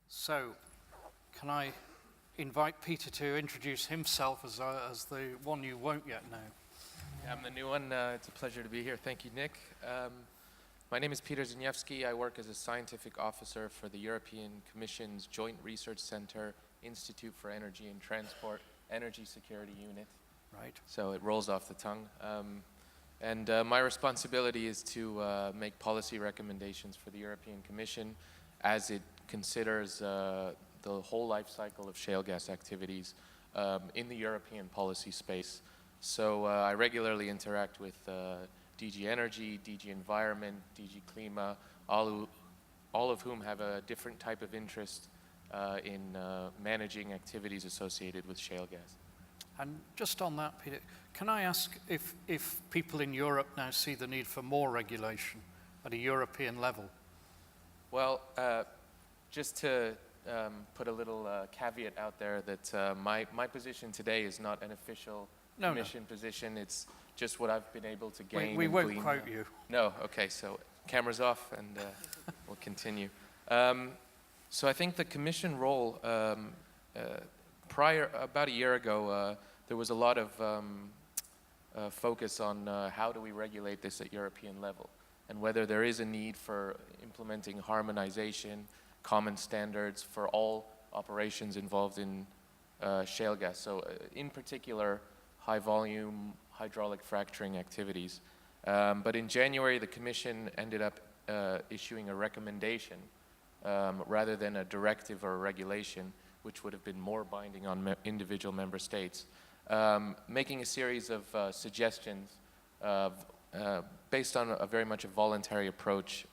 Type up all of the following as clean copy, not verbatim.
So, can I invite Peter to introduce himself as the one you won't yet know? Yeah, I'm the new one. It's a pleasure to be here. Thank you, Nick. My name is Peter Ziniewski. I work as a scientific officer for the European Commission's Joint Research Center Institute for Energy and Transport Energy Security Unit. Right. So it rolls off the tongue. And my responsibility is to make policy recommendations for the European Commission as it considers the whole life cycle of shale gas activities in the European policy space. So I regularly interact with DG Energy, DG Environment, DG Klima, all of whom have a different type of interest in managing activities associated with shale gas. And just on that, Peter, can I ask if people in Europe now see the need for more regulation at a European level? Well, just to put a little caveat out there that my position today is not an official Commission position. It's just what I've been able to gain. We won't quote you. No, okay, so cameras off and we'll continue. So I think the Commission role, about a year ago, there was a lot of focus on how do we regulate this at European level and whether there is a need for implementing harmonization, common standards for all operations involved in shale gas. So in particular, high volume hydraulic fracturing activities. But in January, the Commission ended up issuing a recommendation rather than a directive or a regulation, which would have been more binding on individual member states, making a series of suggestions based on a very much a voluntary approach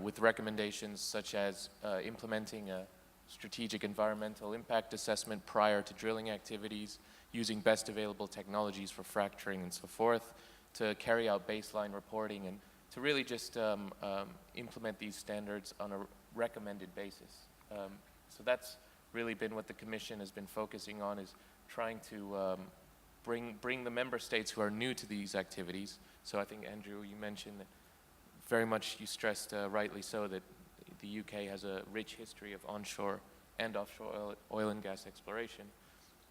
with recommendations such as implementing a strategic environmental impact assessment prior to drilling activities, using best available technologies for fracturing and so forth, to carry out baseline reporting and to really just implement these standards on a recommended basis. So that's really been what the Commission has been focusing on, is trying to bring the member states who are new to these activities. So I think, Andrew, you mentioned that very much, you stressed rightly so, that the UK has a rich history of onshore and offshore oil and gas exploration.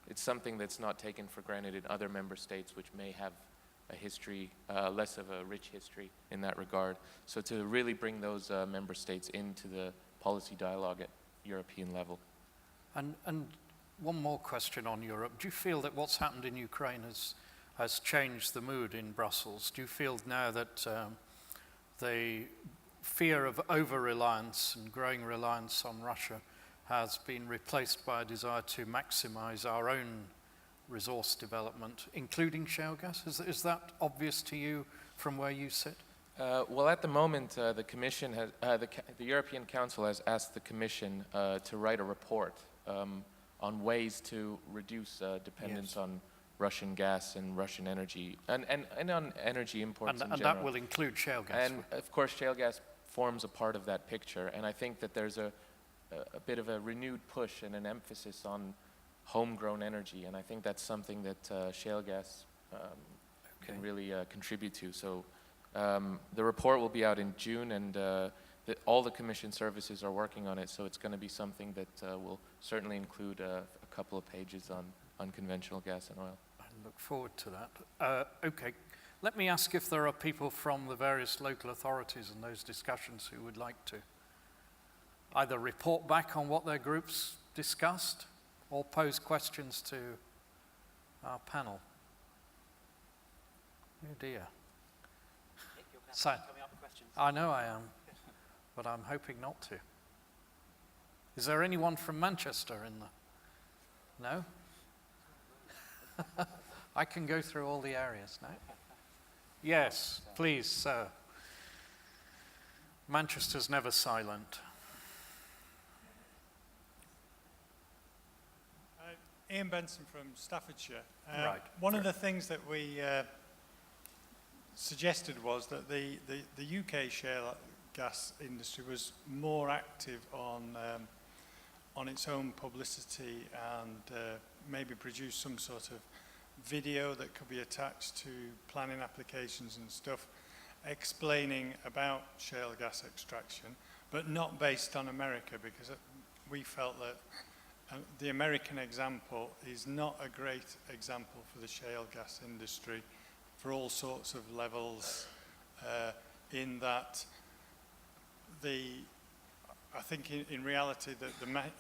It's something that's not taken for granted in other member states which may have a history, less of a rich history in that regard. So to really bring those member states into the policy dialogue at European level. And one more question on Europe. Do you feel that what's happened in Ukraine has changed the mood in Brussels? Do you feel now that the fear of over-reliance and growing reliance on Russia has been replaced by a desire to maximize our own resource development, including shale gas? Is that obvious to you from where you sit? Well, at the moment, the Commission has, the European Council has asked the Commission to write a report on ways to reduce dependence on Russian gas and Russian energy, and on energy imports in general. And that will include shale gas. And of course, shale gas forms a part of that picture. And I think that there's a bit of a renewed push and an emphasis on homegrown energy. And I think that's something that shale gas can really contribute to. So the report will be out in June, and all the Commission services are working on it. So it's going to be something that will certainly include a couple of pages on unconventional gas and oil. I look forward to that. Okay. Let me ask if there are people from the various local authorities in those discussions who would like to either report back on what their groups discussed or pose questions to our panel. Oh dear. Nick, you're coming up with questions. I know I am, but I'm hoping not to. Is there anyone from Manchester in the... No? I can go through all the areas now. Yes, please, sir. Manchester's never silent. Ian Benson from Staffordshire. Right. One of the things that we suggested was that the UK shale gas industry was more active on its own publicity and maybe produce some sort of video that could be attached to planning applications and stuff explaining about shale gas extraction, but not based on America, because we felt that the American example is not a great example for the shale gas industry for all sorts of levels, in that I think in reality that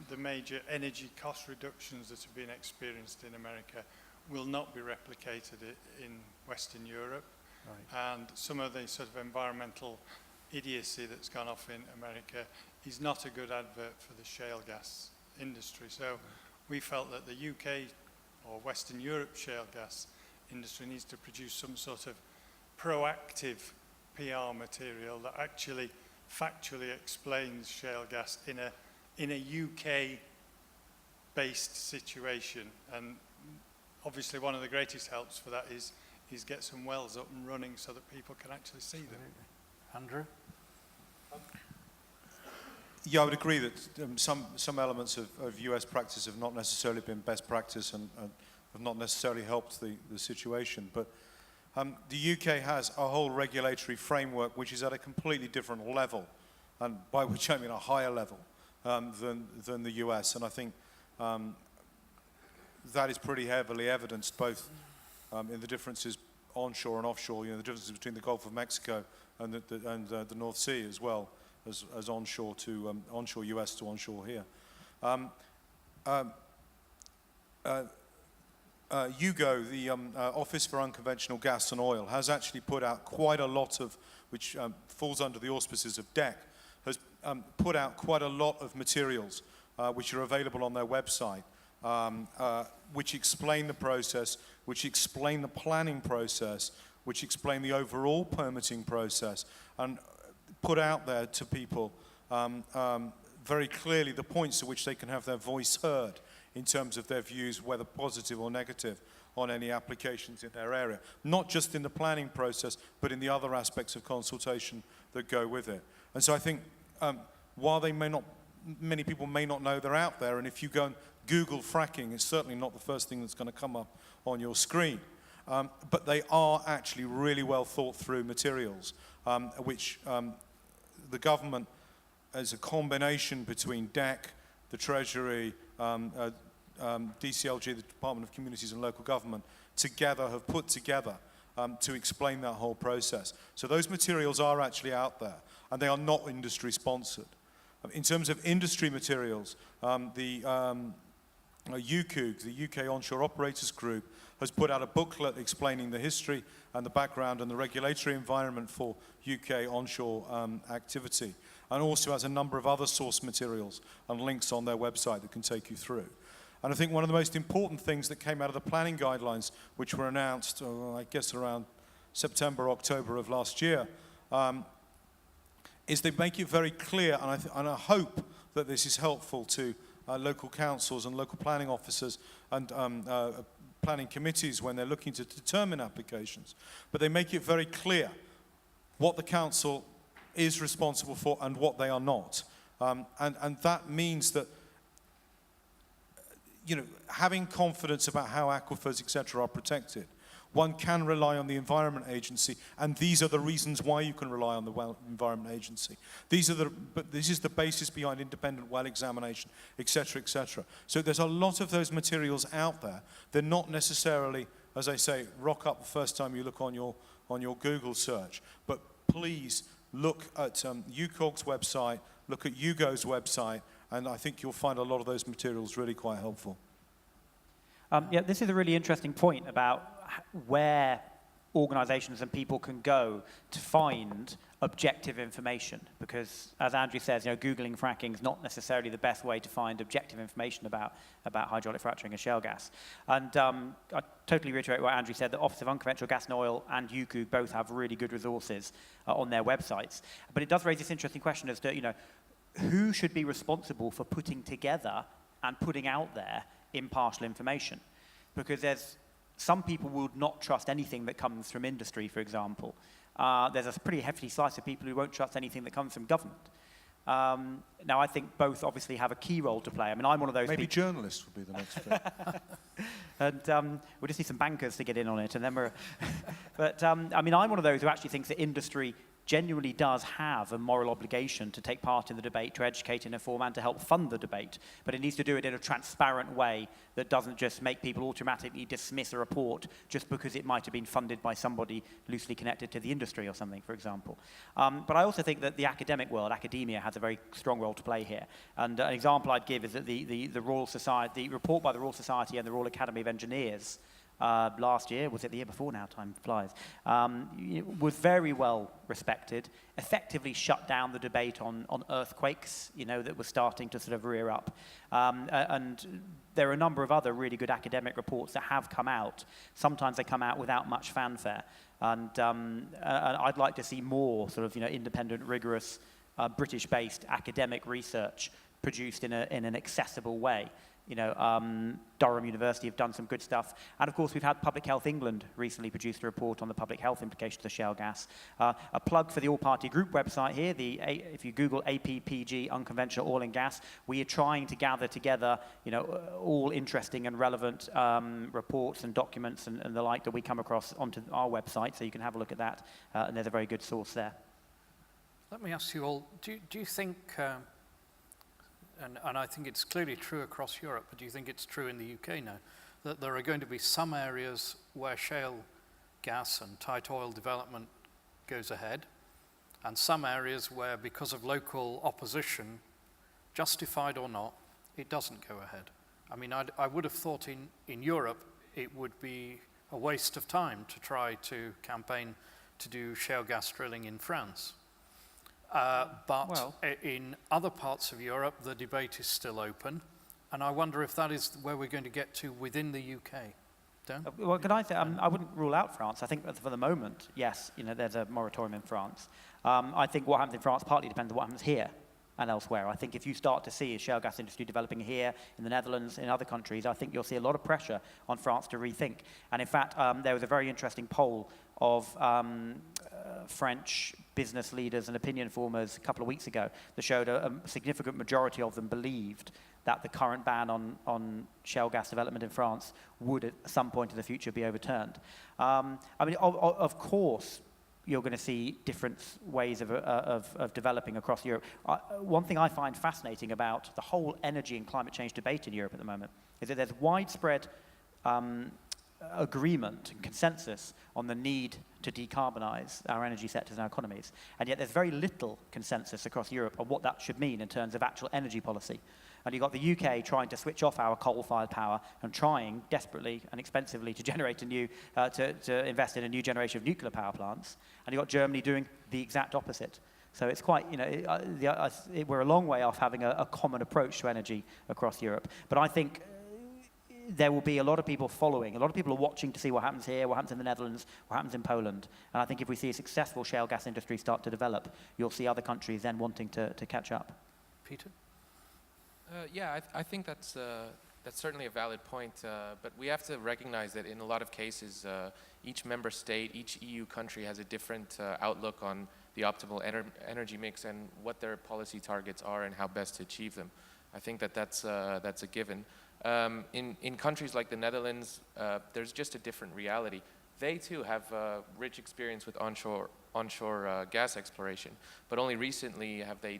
the major energy cost reductions that have been experienced in America will not be replicated in Western Europe. Right. And some of the sort of environmental idiocy that's gone off in America is not a good advert for the shale gas industry. So we felt that the UK or Western Europe shale gas industry needs to produce some sort of proactive PR material that actually factually explains shale gas in a UK-based situation. And obviously one of the greatest helps for that is get some wells up and running so that people can actually see them. Andrew? Yeah, I would agree that some elements of US practice have not necessarily been best practice and have not necessarily helped the situation. But the UK has a whole regulatory framework which is at a completely different level, and by which I mean a higher level than the US. And I think that is pretty heavily evidenced both in the differences onshore and offshore, the differences between the Gulf of Mexico and the North Sea as well as onshore to onshore US to onshore here. UGO, the Office for Unconventional Gas and Oil, has actually put out quite a lot of, which falls under the auspices of DEC, has put out quite a lot of materials which are available on their website, which explain the process, which explain the planning process, which explain the overall permitting process, and put out there to people very clearly the points at which they can have their voice heard in terms of their views, whether positive or negative, on any applications in their area. Not just in the planning process, but in the other aspects of consultation that go with it. And so I think while many people may not know they're out there, and if you go and Google fracking, it's certainly not the first thing that's going to come up on your screen. But they are actually really well thought through materials, which the government, as a combination between DEC, the Treasury, DCLG, the Department of Communities and Local Government, together have put together to explain that whole process. So those materials are actually out there, and they are not industry sponsored. In terms of industry materials, the UCOG, the UK Onshore Operators Group, has put out a booklet explaining the history and the background and the regulatory environment for UK onshore activity, and also has a number of other source materials and links on their website that can take you through. And I think one of the most important things that came out of the planning guidelines, which were announced, I guess around September, October of last year, is they make it very clear, and I hope that this is helpful to local councils and local planning officers and planning committees when they're looking to determine applications. But they make it very clear what the council is responsible for and what they are not. And that means that, having confidence about how aquifers, etc., are protected, one can rely on the Environment Agency, and these are the reasons why you can rely on the Environment Agency. But this is the basis behind independent well examination, etc., etc. So there's a lot of those materials out there. They're not necessarily, as I say, rock up the first time you look on your Google search. But please look at UCOG's website, look at UGO's website, and I think you'll find a lot of those materials really quite helpful. Yeah, this is a really interesting point about where organizations and people can go to find objective information, because as Andrew says, Googling fracking is not necessarily the best way to find objective information about hydraulic fracturing and shale gas. And I totally reiterate what Andrew said, the Office of Unconventional Gas and Oil and UCOG both have really good resources on their websites. But it does raise this interesting question as to, who should be responsible for putting together and putting out there impartial information? Because there's some people would not trust anything that comes from industry, for example. There's a pretty hefty slice of people who won't trust anything that comes from government. Now, I think both obviously have a key role to play. I mean, I'm one of those Maybe people. journalists would be the next bit. And we just need some bankers to get in on it, and then we're. But I mean, I'm one of those who actually thinks that industry genuinely does have a moral obligation to take part in the debate, to educate and inform, and to help fund the debate. But it needs to do it in a transparent way that doesn't just make people automatically dismiss a report just because it might have been funded by somebody loosely connected to the industry or something, for example. But I also think that the academic world, academia, has a very strong role to play here. And an example I'd give is that the Royal Society, the report by the Royal Society and the Royal Academy of Engineers last year, was it the year before now, time flies, was very well respected, effectively shut down the debate on earthquakes, that was starting to sort of rear up. And there are a number of other really good academic reports that have come out. Sometimes they come out without much fanfare. And I'd like to see more sort of, independent, rigorous, British-based academic research produced in an accessible way. Durham University have done some good stuff. And of course, we've had Public Health England recently produced a report on the public health implications of shale gas. A plug for the All-Party Group website here. If you Google APPG, unconventional oil and gas, we are trying to gather together, all interesting and relevant reports and documents and the like that we come across onto our website. So you can have a look at that. And there's a very good source there. Let me ask you all, do you think... And I think it's clearly true across Europe, but do you think it's true in the UK now, that there are going to be some areas where shale gas and tight oil development goes ahead, and some areas where, because of local opposition, justified or not, it doesn't go ahead? I mean, I would have thought in Europe it would be a waste of time to try to campaign to do shale gas drilling in France. But in other parts of Europe, the debate is still open, and I wonder if that is where we're going to get to within the UK. Dan? Well, can I say, I wouldn't rule out France. I think that for the moment, yes, there's a moratorium in France. I think what happens in France partly depends on what happens here and elsewhere. I think if you start to see a shale gas industry developing here, in the Netherlands, in other countries, I think you'll see a lot of pressure on France to rethink. And in fact, there was a very interesting poll of French business leaders and opinion formers a couple of weeks ago that showed a significant majority of them believed that the current ban on shale gas development in France would at some point in the future be overturned. Of course, you're going to see different ways of developing across Europe. One thing I find fascinating about the whole energy and climate change debate in Europe at the moment is that there's widespread agreement and consensus on the need to decarbonize our energy sectors and our economies. And yet there's very little consensus across Europe on what that should mean in terms of actual energy policy. And you've got the UK trying to switch off our coal-fired power and trying desperately and expensively to generate to invest in a new generation of nuclear power plants. And you've got Germany doing the exact opposite. So it's quite, we're a long way off having a common approach to energy across Europe. But I think there will be a lot of people following. A lot of people are watching to see what happens here, what happens in the Netherlands, what happens in Poland. And I think if we see a successful shale gas industry start to develop, you'll see other countries then wanting to catch up. Peter? I think that's certainly a valid point. But we have to recognize that in a lot of cases, each member state, each EU country has a different outlook on the optimal energy mix and what their policy targets are and how best to achieve them. I think that's a given. In countries like the Netherlands, there's just a different reality. They too have rich experience with onshore gas exploration, but only recently have they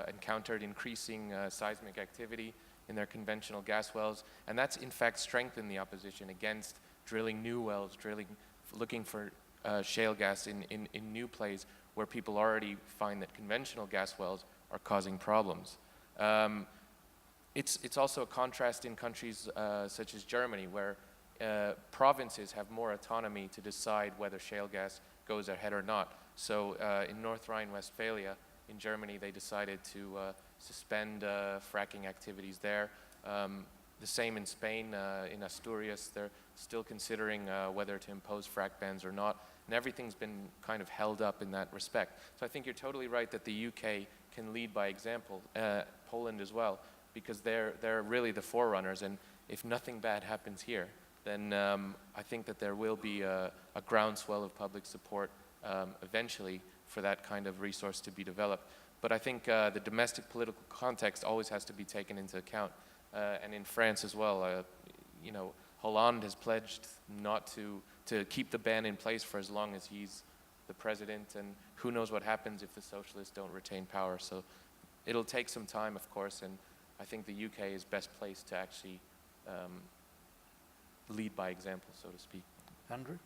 encountered increasing seismic activity in their conventional gas wells, and that's in fact strengthened the opposition against drilling new wells, looking for shale gas in new plays where people already find that conventional gas wells are causing problems. It's also a contrast in countries such as Germany, where provinces have more autonomy to decide whether shale gas goes ahead or not. So in North Rhine-Westphalia, in Germany, they decided to suspend fracking activities there. The same in Spain, in Asturias, they're still considering whether to impose frack bans or not. And everything's been kind of held up in that respect. So I think you're totally right that the UK can lead by example, Poland as well, because they're really the forerunners. And if nothing bad happens here, then I think that there will be a groundswell of public support eventually for that kind of resource to be developed. But I think the domestic political context always has to be taken into account. And in France as well, Hollande has pledged not to keep the ban in place for as long as he's the president, and who knows what happens if the socialists don't retain power. So it'll take some time, of course, and I think the UK is best placed to actually lead by example, so to speak. Andrew?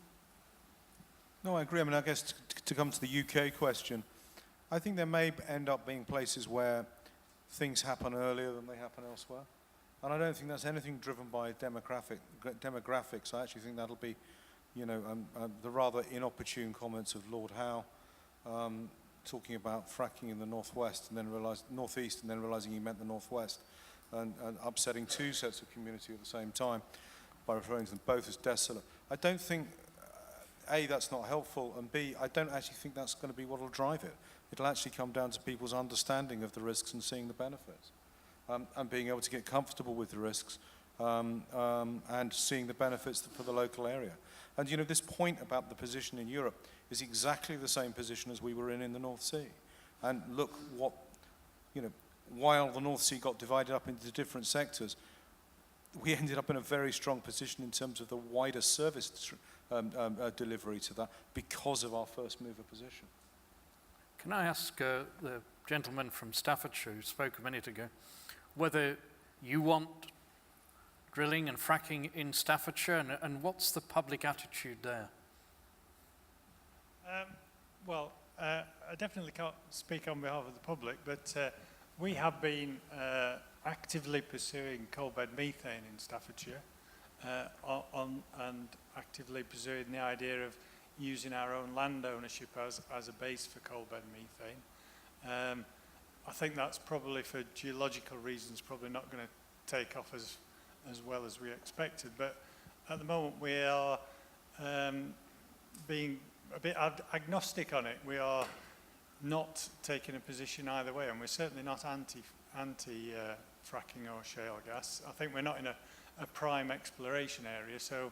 No, I agree. I mean, I guess to come to the UK question, I think there may end up being places where things happen earlier than they happen elsewhere. And I don't think that's anything driven by demographics. I actually think that'll be, the rather inopportune comments of Lord Howe, talking about fracking in the northeast, and then realizing he meant the northwest, and upsetting two sets of community at the same time by referring to them both as desolate. I don't think, A, that's not helpful, and B, I don't actually think that's going to be what will drive it. It'll actually come down to people's understanding of the risks and seeing the benefits, and being able to get comfortable with the risks, and seeing the benefits for the local area. And this point about the position in Europe is exactly the same position as we were in the North Sea. And look what, while the North Sea got divided up into different sectors, we ended up in a very strong position in terms of the wider service delivery to that because of our first mover position. Can I ask the gentleman from Staffordshire who spoke a minute ago whether you want drilling and fracking in Staffordshire, and what's the public attitude there? I definitely can't speak on behalf of the public, but we have been actively pursuing coal bed methane in Staffordshire, and actively pursuing the idea of using our own land ownership as a base for coal bed methane. I think that's probably, for geological reasons, probably not going to take off as well as we expected, but at the moment we are being a bit agnostic on it. We are not taking a position either way, and we're certainly not anti fracking or shale gas. I think we're not in a prime exploration area, so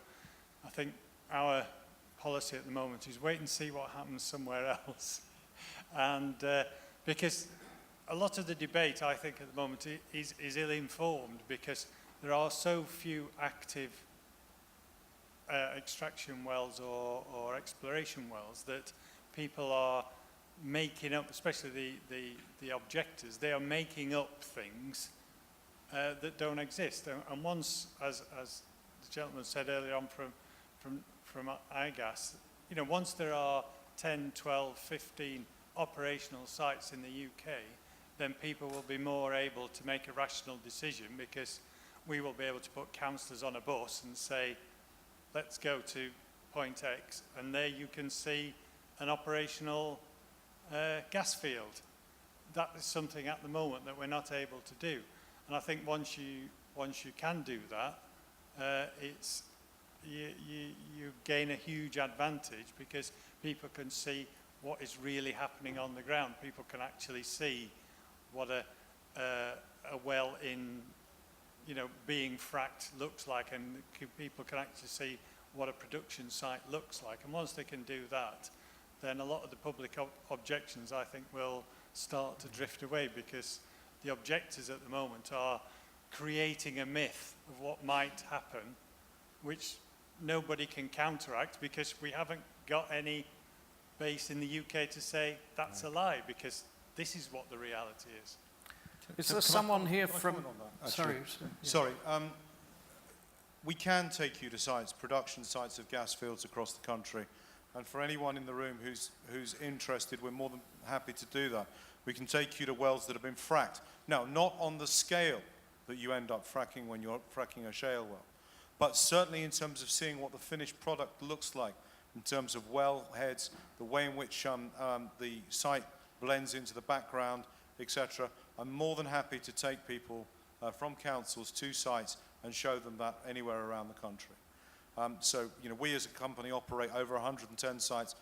I think our policy at the moment is wait and see what happens somewhere else. And because a lot of the debate, I think, at the moment is ill-informed, because there are so few active extraction wells or exploration wells that people are making up, especially the objectors, they are making up things that don't exist. And once, as the gentleman said earlier on from iGas, once there are 10, 12, 15 operational sites in the UK, then people will be more able to make a rational decision, because we will be able to put councillors on a bus and say, let's go to point X, and there you can see an operational gas field. That is something at the moment that we're not able to do. And I think once you can do that, you gain a huge advantage, because people can see what is really happening on the ground. People can actually see what a well in being fracked looks like, and people can actually see what a production site looks like. And once they can do that, then a lot of the public objections, I think, will start to drift away, because the objectors at the moment are creating a myth of what might happen, which nobody can counteract, because we haven't got any base in the UK to say that's a lie, because this is what the reality is. Is there someone here Can I from... comment on that, Sorry. actually? Sorry. We can take you to sites, production sites of gas fields across the country. And for anyone in the room who's interested, we're more than happy to do that. We can take you to wells that have been fracked. Now, not on the scale that you end up fracking when you're fracking a shale well, but certainly in terms of seeing what the finished product looks like, in terms of well heads, the way in which the site blends into the background, etc. I'm more than happy to take people from councils to sites and show them that anywhere around the country. So, we as a company operate over 110 sites.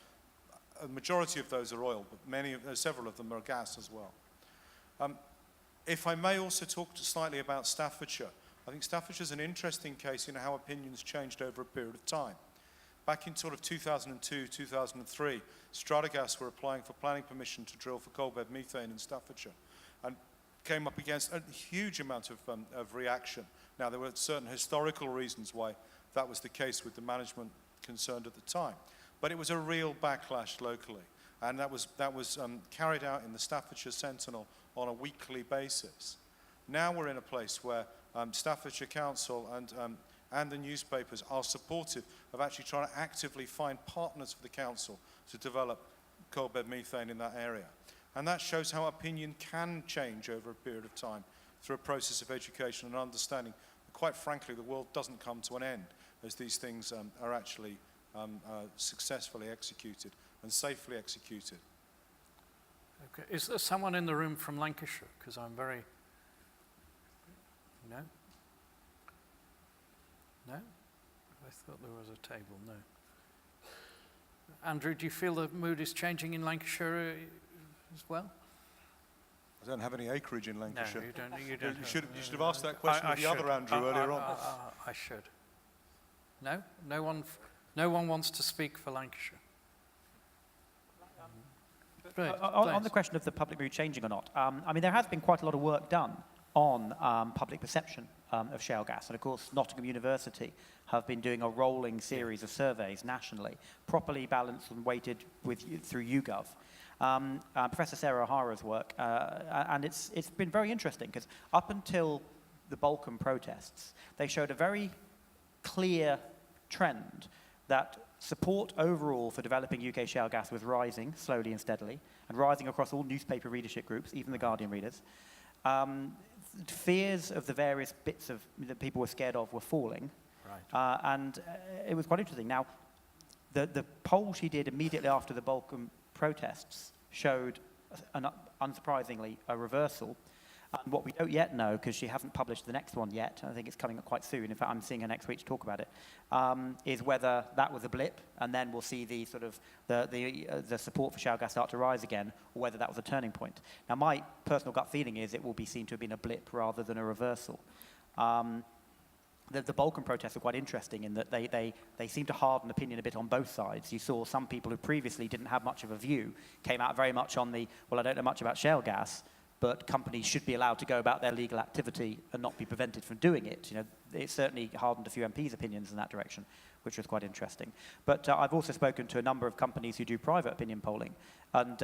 A majority of those are oil, but several of them are gas as well. If I may also talk slightly about Staffordshire. I think Staffordshire is an interesting case in how opinions changed over a period of time. Back in sort of 2002, 2003, Stratagas were applying for planning permission to drill for coal bed methane in Staffordshire, and came up against a huge amount of reaction. Now, there were certain historical reasons why that was the case with the management concerned at the time. but it was a real backlash locally. And that was carried out in the Staffordshire Sentinel on a weekly basis. Now we're in a place where Staffordshire Council and the newspapers are supportive of actually trying to actively find partners for the council to develop coal bed methane in that area. And that shows how opinion can change over a period of time through a process of education and understanding that, quite frankly, the world doesn't come to an end as these things are actually successfully executed and safely executed. Okay. Is there someone in the room from Lancashire? Because I'm very... No? No? I thought there was a table. No. Andrew, do you feel the mood is changing in Lancashire as well? I don't have any acreage in Lancashire. No, you don't. You should have asked that question of the other Andrew earlier on. I should. No? No one wants to speak for Lancashire? Right, on the question of the public mood changing or not, I mean, there has been quite a lot of work done on public perception of shale gas. And of course, Nottingham University have been doing a rolling series of surveys nationally, properly balanced and weighted through YouGov. Professor Sarah O'Hara's work, and it's been very interesting because up until the Balkan protests, they showed a very clear trend that support overall for developing UK shale gas was rising slowly and steadily, and rising across all newspaper readership groups, even the Guardian readers. Fears of the various bits of that people were scared of were falling, right. And it was quite interesting. Now, the poll she did immediately after the Balkan protests showed, unsurprisingly, a reversal. And what we don't yet know, because she hasn't published the next one yet, I think it's coming up quite soon, in fact I'm seeing her next week to talk about it, is whether that was a blip, and then we'll see the sort of the support for shale gas start to rise again, or whether that was a turning point. Now my personal gut feeling is it will be seen to have been a blip rather than a reversal. The Balkan protests are quite interesting in that they seem to harden opinion a bit on both sides. You saw some people who previously didn't have much of a view came out very much on the, well, I don't know much about shale gas, but companies should be allowed to go about their legal activity and not be prevented from doing it. You know, it certainly hardened a few MPs' opinions in that direction, which was quite interesting. But I've also spoken to a number of companies who do private opinion polling, and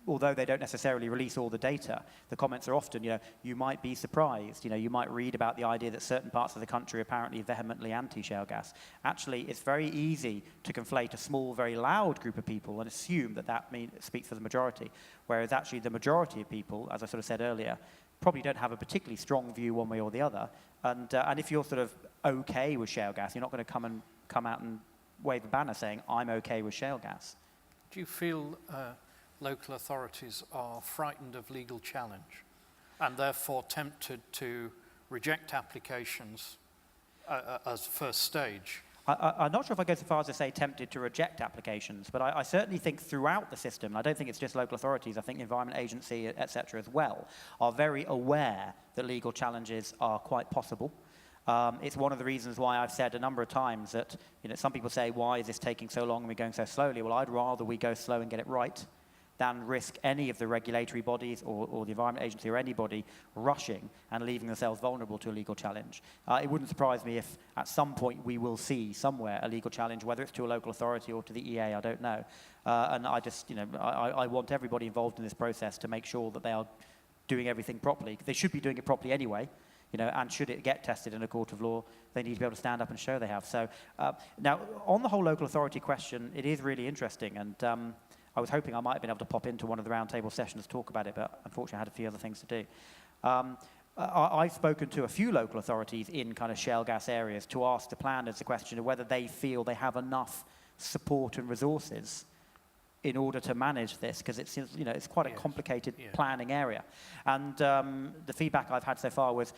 although they don't necessarily release all the data, the comments are often, you might be surprised. You might read about the idea that certain parts of the country are apparently vehemently anti-shale gas. Actually, it's very easy to conflate a small, very loud group of people and assume that speaks for the majority, whereas actually the majority of people, as I sort of said earlier, probably don't have a particularly strong view one way or the other. And if you're sort of okay with shale gas, you're not going to come out and wave a banner saying, I'm okay with shale gas. Do you feel local authorities are frightened of legal challenge and therefore tempted to reject applications as first stage? I'm not sure if I go so far as to say tempted to reject applications, but I certainly think throughout the system, and I don't think it's just local authorities, I think the Environment Agency, etc. as well, are very aware that legal challenges are quite possible. It's one of the reasons why I've said a number of times that, some people say, why is this taking so long and we're going so slowly? Well, I'd rather we go slow and get it right than risk any of the regulatory bodies or the Environment Agency or anybody rushing and leaving themselves vulnerable to a legal challenge. It wouldn't surprise me if at some point we will see somewhere a legal challenge, whether it's to a local authority or to the EA, I don't know. And I just, I want everybody involved in this process to make sure that they are doing everything properly. They should be doing it properly anyway. And should it get tested in a court of law, they need to be able to stand up and show they have. So now, on the whole local authority question, it is really interesting, and I was hoping I might have been able to pop into one of the roundtable sessions to talk about it, but unfortunately I had a few other things to do. I've spoken to a few local authorities in kind of shale gas areas to ask the planners the question of whether they feel they have enough support and resources in order to manage this, because it's quite a complicated planning area. And the feedback I've had so far was,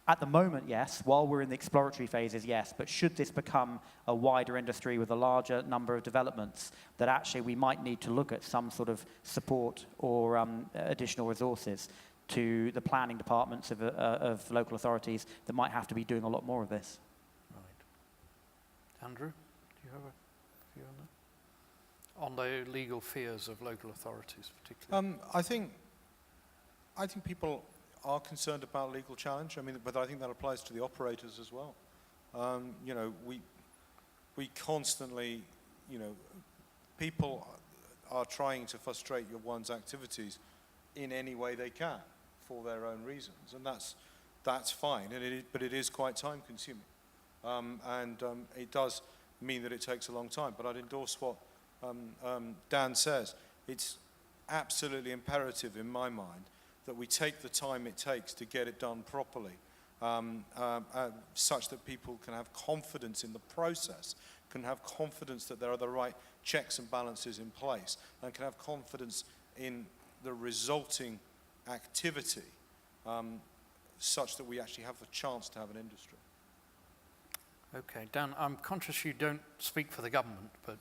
at the moment, yes. While we're in the exploratory phases, yes. But should this become a wider industry with a larger number of developments, that actually we might need to look at some sort of support or additional resources to the planning departments of local authorities that might have to be doing a lot more of this. Right. Andrew, do you have a view on that? On the legal fears of local authorities, particularly? I think people are concerned about legal challenge. But I think that applies to the operators as well. We constantly, you know, people are trying to frustrate one's activities in any way they can for their own reasons, and that's fine. But it is quite time consuming, and it does mean that it takes a long time. But I'd endorse what Dan says. It's absolutely imperative in my mind that we take the time it takes to get it done properly, such that people can have confidence in the process, can have confidence that there are the right checks and balances in place, and can have confidence in the resulting activity, such that we actually have the chance to have an industry. Okay, Dan, I'm conscious you don't speak for the government, but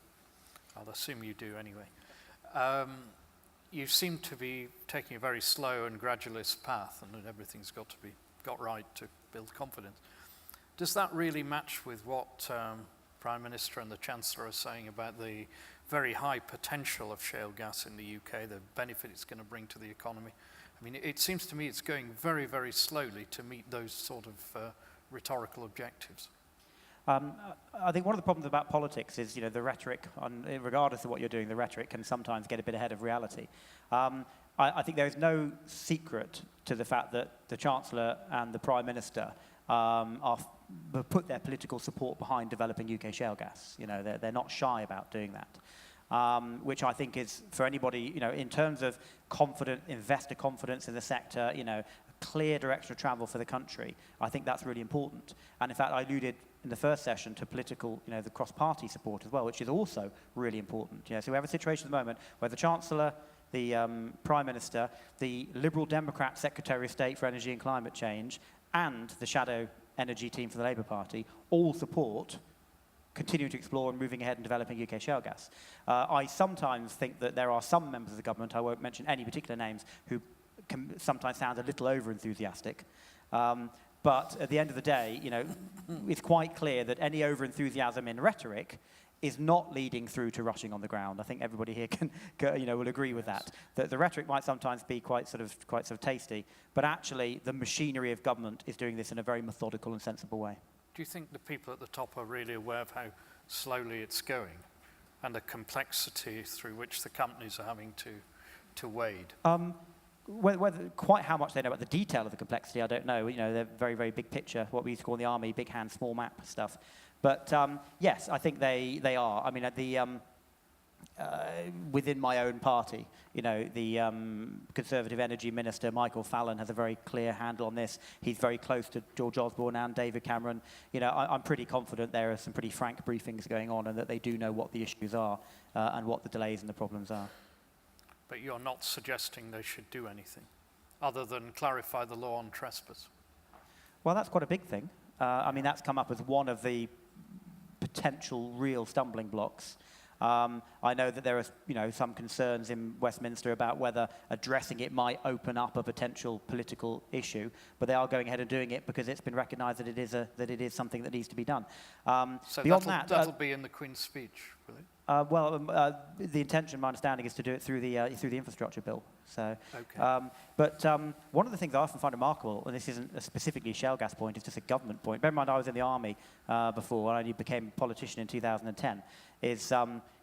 I'll assume you do anyway. You seem to be taking a very slow and gradualist path, and that everything's got to be got right to build confidence. Does that really match with what Prime Minister and the Chancellor are saying about the very high potential of shale gas in the UK, the benefit it's going to bring to the economy? I mean, it seems to me it's going very, very slowly to meet those sort of rhetorical objectives. I think one of the problems about politics is, you know, the rhetoric, regardless of what you're doing, the rhetoric can sometimes get a bit ahead of reality. I think there is no secret to the fact that the Chancellor and the Prime Minister have put their political support behind developing UK shale gas. You know, they're not shy about doing that, which I think is, for anybody, you know, in terms of investor confidence in the sector, you know, a clear direction of travel for the country, I think that's really important. And in fact, I alluded in the first session to political, you know, the cross-party support as well, which is also really important. You know, so we have a situation at the moment where the Chancellor, the Prime Minister, the Liberal Democrat Secretary of State for Energy and Climate Change, and the shadow energy team for the Labour Party all support continuing to explore and moving ahead and developing UK shale gas. I sometimes think that there are some members of the government, I won't mention any particular names, who can sometimes sound a little over-enthusiastic. But at the end of the day, you know, it's quite clear that any over-enthusiasm in rhetoric is not leading through to rushing on the ground. I think everybody here will agree with that. That the rhetoric might sometimes be quite sort of tasty, but actually the machinery of government is doing this in a very methodical and sensible way. Do you think the people at the top are really aware of how slowly it's going and the complexity through which the companies are having to wade? Whether quite how much they know about the detail of the complexity, I don't know. You know, they're very, very big picture, what we used to call in the army, big hand, small map stuff. But yes, I think they are. I mean, at the within my own party, you know, the Conservative Energy Minister, Michael Fallon, has a very clear handle on this. He's very close to George Osborne and David Cameron. You know, I'm pretty confident there are some pretty frank briefings going on and that they do know what the issues are and what the delays and the problems are. But you're not suggesting they should do anything other than clarify the law on trespass? Well, that's quite a big thing. I mean, that's come up as one of the potential real stumbling blocks. I know that there are, you know, some concerns in Westminster about whether addressing it might open up a potential political issue, but they are going ahead and doing it because it's been recognised that it is something that needs to be done. So beyond that'll be in the Queen's speech, will it? The intention, my understanding, is to do it through the infrastructure bill. So, Okay. but one of the things I often find remarkable, and this isn't a specifically shale gas point, it's just a government point. Bear in mind, I was in the army before, and I only became a politician in 2010. It's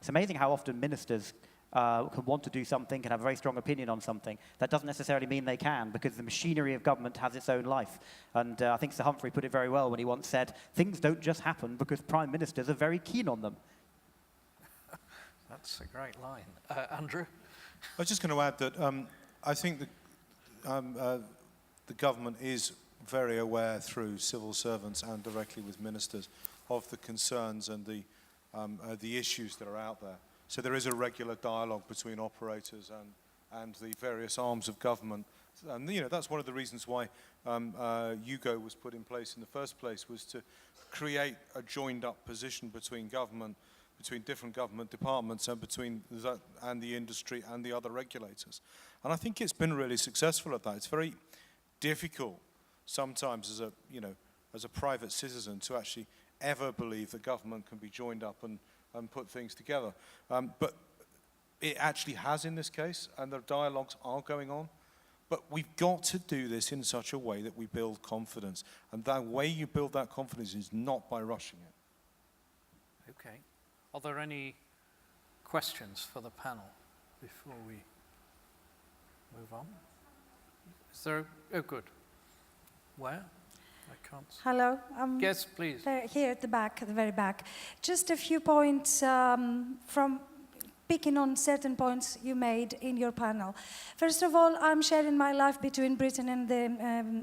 amazing how often ministers can want to do something, can have a very strong opinion on something. That doesn't necessarily mean they can, because the machinery of government has its own life. And I think Sir Humphrey put it very well when he once said, things don't just happen because prime ministers are very keen on them. That's a great line. Andrew? I was just going to add that I think the government is very aware through civil servants and directly with ministers of the concerns and the issues that are out there. So there is a regular dialogue between operators and the various arms of government. And you know, that's one of the reasons why UGO was put in place in the first place, was to create a joined up position between government, between different government departments, and between the industry and the other regulators. And I think it's been really successful at that. It's very difficult sometimes as a private citizen to actually ever believe that government can be joined up and put things together. But it actually has in this case, and the dialogues are going on. But we've got to do this in such a way that we build confidence. And that way you build that confidence is not by rushing it. Okay. Are there any questions for the panel before we move on? Is there? Oh, good. Where? I can't see. Hello. Yes, please. Here at the back, at the very back. Just a few points from picking on certain points you made in your panel. First of all, I'm sharing my life between Britain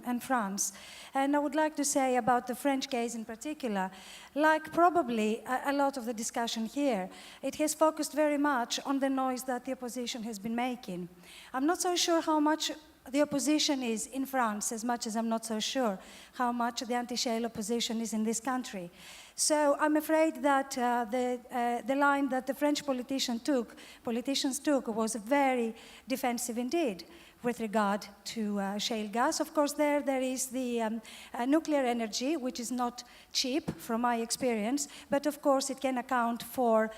and France. And I would like to say about the French case in particular, like probably a lot of the discussion here, it has focused very much on the noise that the opposition has been making. I'm not so sure how much the opposition is in France, as much as I'm not so sure how much the anti-shale opposition is in this country. So I'm afraid that the line that the French politicians took was very defensive indeed with regard to shale gas. Of course, there is the nuclear energy, which is not cheap from my experience, but of course it can account for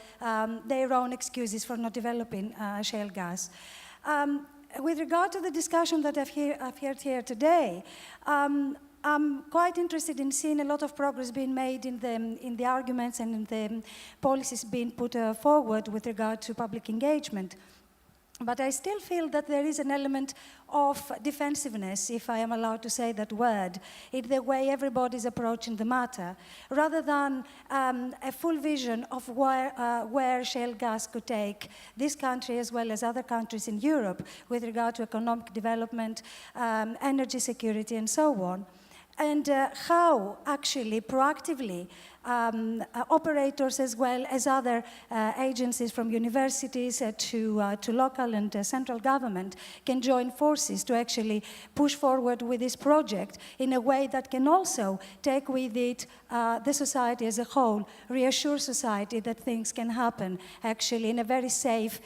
their own excuses for not developing shale gas. With regard to the discussion that I've heard here today, I'm quite interested in seeing a lot of progress being made in the arguments and in the policies being put forward with regard to public engagement. But I still feel that there is an element of defensiveness, if I am allowed to say that word, in the way everybody's approaching the matter, rather than a full vision of where shale gas could take this country as well as other countries in Europe with regard to economic development, energy security, and so on. And how actually proactively operators as well as other agencies from universities to local and central government can join forces to actually push forward with this project in a way that can also take with it the society as a whole, reassure society that things can happen actually in a very safe,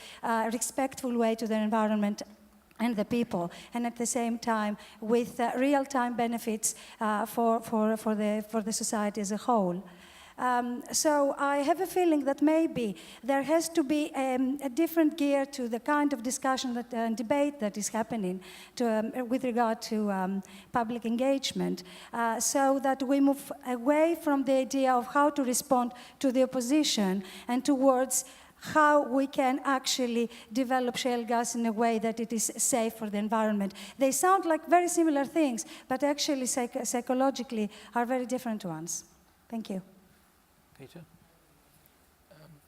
respectful way to the environment and the people, and at the same time with real-time benefits for the society as a whole. So I have a feeling that maybe there has to be a different gear to the kind of discussion and debate that is happening with regard to public engagement, so that we move away from the idea of how to respond to the opposition and towards how we can actually develop shale gas in a way that it is safe for the environment. They sound like very similar things, but actually psychologically are very different ones. Thank you. Peter?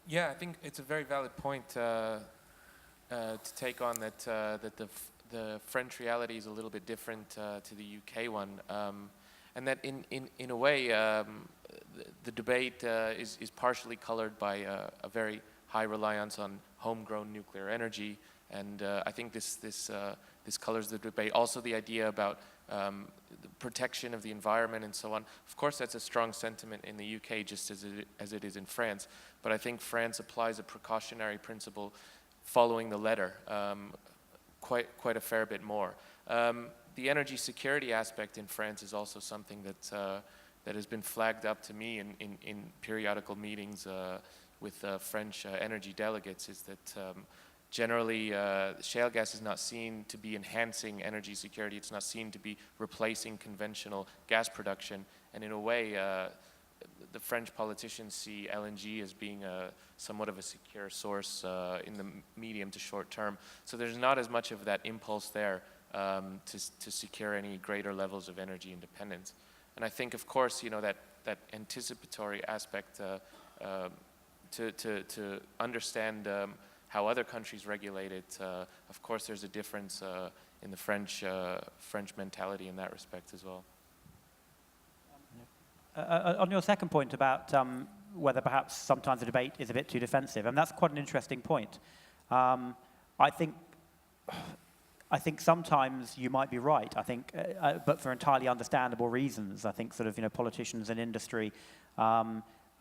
Yeah, I think it's a very valid point to take on that the French reality is a little bit different to the UK one, and that in a way the debate is partially colored by a very high reliance on homegrown nuclear energy, and I think this colors the debate. Also, the idea about the protection of the environment and so on. Of course, that's a strong sentiment in the UK, just as it is in France. But I think France applies a precautionary principle, following the letter, quite a fair bit more. The energy security aspect in France is also something that has been flagged up to me in periodical meetings with French energy delegates, is that generally shale gas is not seen to be enhancing energy security. It's not seen to be replacing conventional gas production. And in a way, the French politicians see LNG as being somewhat of a secure source in the medium to short term. So there's not as much of that impulse there to secure any greater levels of energy independence. And I think, of course, that anticipatory aspect to understand how other countries regulate it. Of course, there's a difference in the French mentality in that respect as well. On your second point about whether perhaps sometimes the debate is a bit too defensive, and that's quite an interesting point. I think sometimes you might be right. I think, but for entirely understandable reasons. I think politicians and industry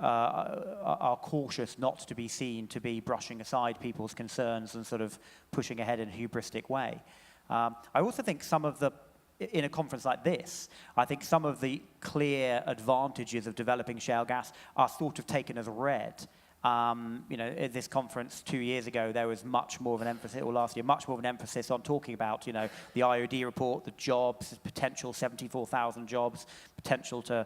are cautious not to be seen to be brushing aside people's concerns and sort of pushing ahead in a hubristic way. I also think in a conference like this, I think some of the clear advantages of developing shale gas are sort of taken as read. At this conference 2 years ago, there was much more of an emphasis, or last year, much more of an emphasis on talking about, the IOD report, the jobs, potential 74,000 jobs, potential to,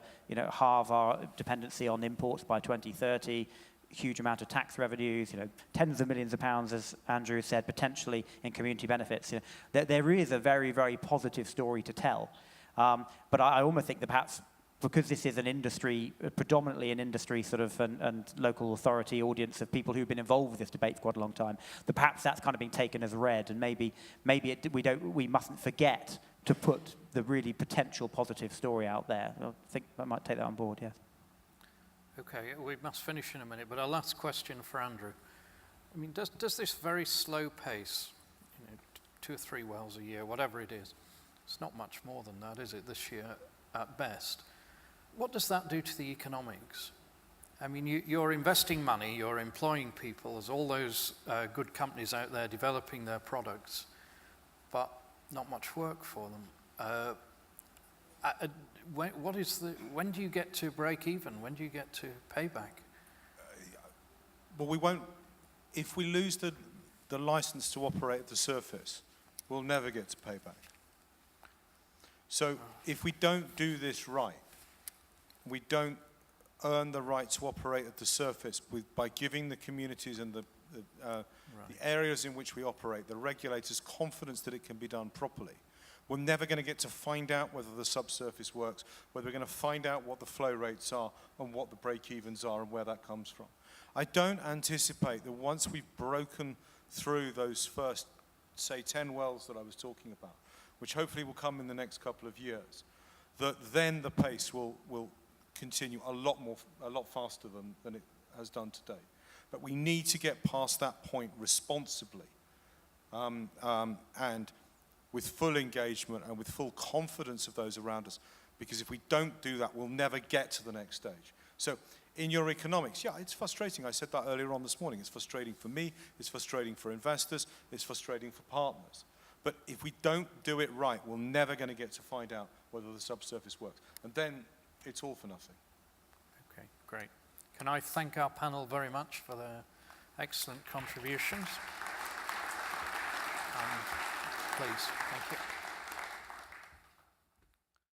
halve our dependency on imports by 2030, huge amount of tax revenues, tens of millions of pounds, as Andrew said, potentially in community benefits. There is a very, very positive story to tell. But I almost think that perhaps because this is an industry, predominantly an industry sort of and local authority audience of people who've been involved with this debate for quite a long time, that perhaps that's kind of being taken as read, and maybe we mustn't forget to put the really potential positive story out there. I think I might take that on board, yes. Okay, we must finish in a minute, but our last question for Andrew. I mean, does this very slow pace, 2 or 3 wells a year, whatever it is, it's not much more than that, is it, this year at best? What does that do to the economics? I mean, you're investing money, you're employing people, there's all those good companies out there developing their products, but not much work for them. When do you get to break even? When do you get to payback? Well, we won't, if we lose the license to operate at the surface, we'll never get to payback. So if we don't do this right, we don't earn the right to operate at the surface by giving the communities and the areas in which we operate, the regulators, confidence that it can be done properly. We're never going to get to find out whether the subsurface works, whether we're going to find out what the flow rates are and what the break-evens are and where that comes from. I don't anticipate that once we've broken through those first, say, 10 wells that I was talking about, which hopefully will come in the next couple of years, that then the pace will continue a lot faster than it has done today. But we need to get past that point responsibly and with full engagement and with full confidence of those around us, because if we don't do that, we'll never get to the next stage. So in your economics, yeah, it's frustrating. I said that earlier on this morning. It's frustrating for me, it's frustrating for investors, it's frustrating for partners. But if we don't do it right, we're never going to get to find out whether the subsurface works. And then it's all for nothing. Okay, great. Can I thank our panel very much for their excellent contributions? Please, thank you.